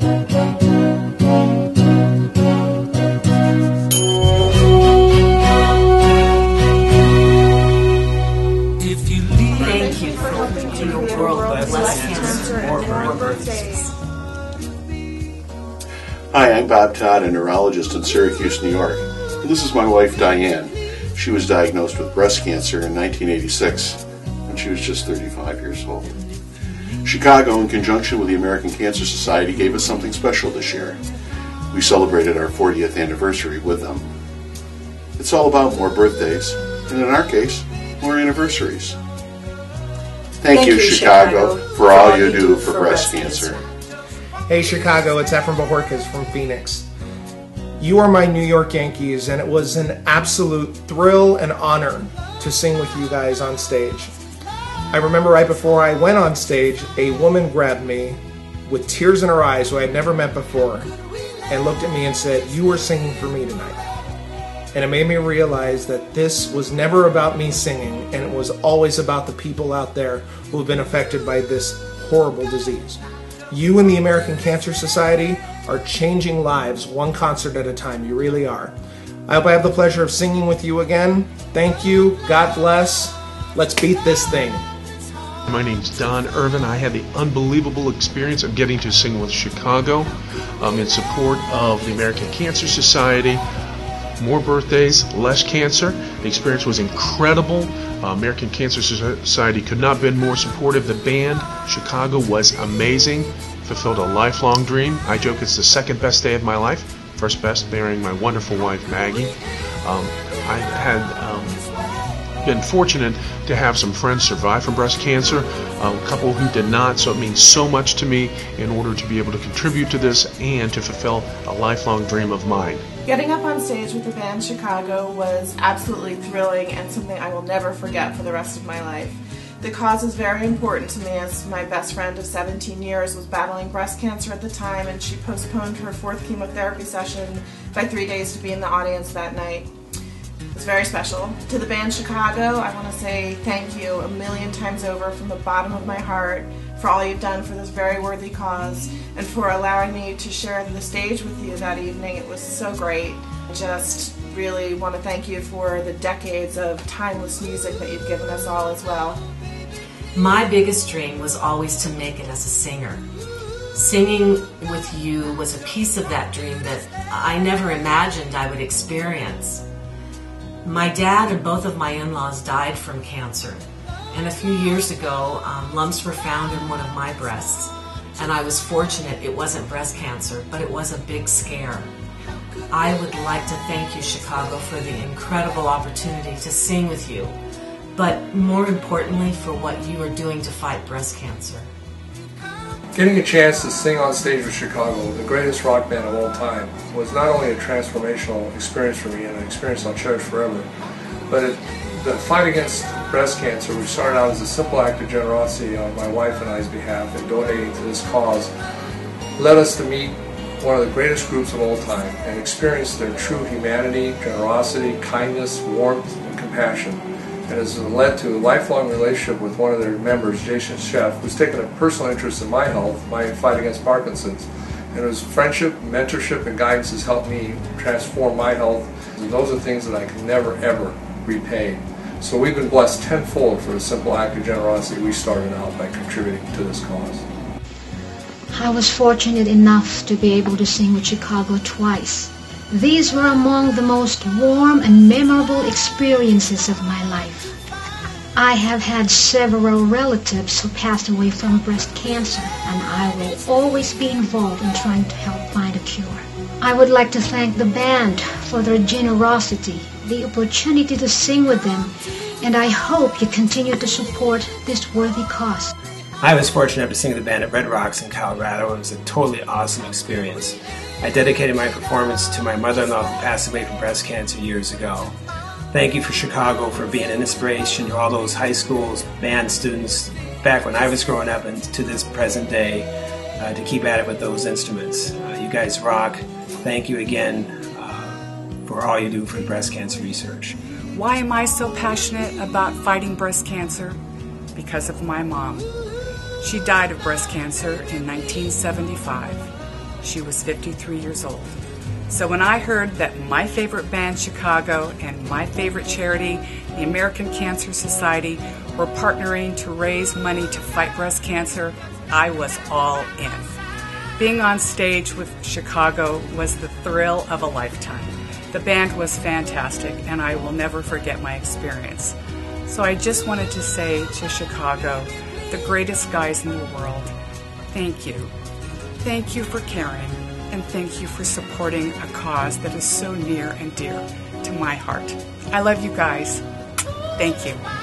Thank you for helping the world with breast cancer and more birthdays. Hi, I'm Bob Todd, a neurologist in Syracuse, New York. And this is my wife, Diane. She was diagnosed with breast cancer in 1986 when she was just 35 years old. Chicago, in conjunction with the American Cancer Society, gave us something special this year. We celebrated our 40th anniversary with them. It's all about more birthdays, and in our case, more anniversaries. Thank you, Chicago, for all you do for breast cancer. Hey Chicago, it's Efrem Bojorquez from Phoenix. You are my New York Yankees, and it was an absolute thrill and honor to sing with you guys on stage. I remember right before I went on stage, a woman grabbed me with tears in her eyes, who I had never met before, and looked at me and said, "You are singing for me tonight." And it made me realize that this was never about me singing, and it was always about the people out there who have been affected by this horrible disease. You and the American Cancer Society are changing lives one concert at a time. You really are. I hope I have the pleasure of singing with you again. Thank you. God bless. Let's beat this thing. My name's Don Irvin. I had the unbelievable experience of getting to sing with Chicago in support of the American Cancer Society. More birthdays, less cancer. The experience was incredible. American Cancer Society could not have been more supportive. The band, Chicago, was amazing. Fulfilled a lifelong dream. I joke it's the second best day of my life. First best, marrying my wonderful wife, Maggie. I had been fortunate to have some friends survive from breast cancer, a couple who did not, so it means so much to me in order to be able to contribute to this and to fulfill a lifelong dream of mine. Getting up on stage with the band Chicago was absolutely thrilling and something I will never forget for the rest of my life. The cause is very important to me, as my best friend of 17 years was battling breast cancer at the time, and she postponed her 4th chemotherapy session by 3 days to be in the audience that night. It was very special. To the band Chicago, I want to say thank you a million times over from the bottom of my heart for all you've done for this very worthy cause, and for allowing me to share the stage with you that evening. It was so great. I just really want to thank you for the decades of timeless music that you've given us all as well. My biggest dream was always to make it as a singer. Singing with you was a piece of that dream that I never imagined I would experience. My dad and both of my in-laws died from cancer, and a few years ago lumps were found in one of my breasts, and I was fortunate it wasn't breast cancer, but it was a big scare. I would like to thank you, Chicago, for the incredible opportunity to sing with you, but more importantly for what you are doing to fight breast cancer. Getting a chance to sing on stage with Chicago, the greatest rock band of all time, was not only a transformational experience for me and an experience I'll cherish forever, but the fight against breast cancer, which started out as a simple act of generosity on my wife and I's behalf in donating to this cause, led us to meet one of the greatest groups of all time and experience their true humanity, generosity, kindness, warmth, and compassion. And has led to a lifelong relationship with one of their members, Jason Sheff, who's taken a personal interest in my health, my fight against Parkinson's. And his friendship, mentorship, and guidance has helped me transform my health. And those are things that I can never, ever repay. So we've been blessed tenfold for the simple act of generosity we started out by contributing to this cause. I was fortunate enough to be able to sing with Chicago twice. These were among the most warm and memorable experiences of my life. I have had several relatives who passed away from breast cancer, and I will always be involved in trying to help find a cure. I would like to thank the band for their generosity, the opportunity to sing with them, and I hope you continue to support this worthy cause. I was fortunate to sing with the band at Red Rocks in Colorado. It was a totally awesome experience. I dedicated my performance to my mother-in-law who passed away from breast cancer years ago. Thank you for Chicago for being an inspiration to all those high schools, band students, back when I was growing up and to this present day, to keep at it with those instruments. You guys rock. Thank you again for all you do for breast cancer research. Why am I so passionate about fighting breast cancer? Because of my mom. She died of breast cancer in 1975. she was 53 years old. So when I heard that my favorite band, Chicago, and my favorite charity, the American Cancer Society, were partnering to raise money to fight breast cancer, I was all in. Being on stage with Chicago was the thrill of a lifetime. The band was fantastic, and I will never forget my experience. So I just wanted to say to Chicago, the greatest guys in the world, thank you. Thank you for caring, and thank you for supporting a cause that is so near and dear to my heart. I love you guys. Thank you.